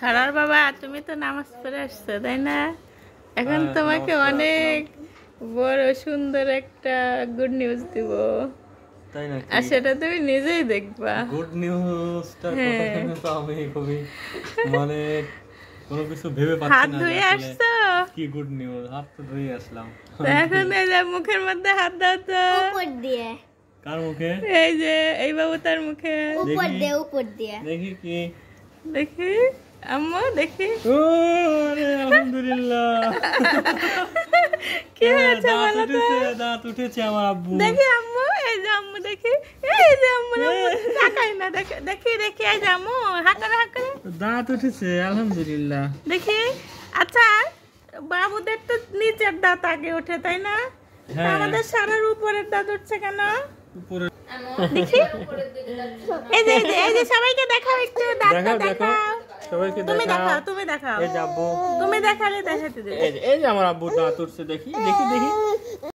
সারার বাবা তুমি তো নামাজ পড়ে আসছো তাই না? এখন তোমাকে অনেক বড় সুন্দর একটা গুড নিউজ দিব, তাই না? আর সেটা তুমি নিজেই দেখবা। গুড নিউজটার কথা শুনে তো আমি খুবই মানে কোনো কিছু ভেবে পাচ্ছি না। হাত ধুয়ে আসছো? কি গুড নিউজ? হাত তো ধুয়ে আসলাম। এখন এই যে মুখের মধ্যে হাত দাও তো। উপর দিয়ে। কার মুখে? এই যে এই বাবু তার মুখে। উপর দিয়ে, উপর দিয়ে। দেখি কি? দেখি আম্মু দেখি। আরে আলহামদুলিল্লাহ। কি হয়েছে বলো তো? দাঁত উঠেছে আমার আব্বু। দেখি আম্মু, এই যে আম্মু দেখি, এই যে আম্মু তাকাই না, দেখি দেখি এই যে আম্মু হাঁকারে হাঁকারে দাঁত উঠেছে আলহামদুলিল্লাহ। দেখি। আচ্ছা বাবুদের তো নিচের দাঁত আগে ওঠে তাই না? আমাদের সারার উপরের দাঁত উঠছে কেন? উপরে দেখি। এই যে এই যে সবাইকে দেখাও একটু দাঁতটা দেখাও। সবাইকে তুমি দেখাও। দেখাও, তুমি দেখাও। এই যে আব্বু। তুমি দেখালে দেখাতে দেবে। এই যে আমার আব্বু দাঁত উঠছে, দেখি দেখি দেখি।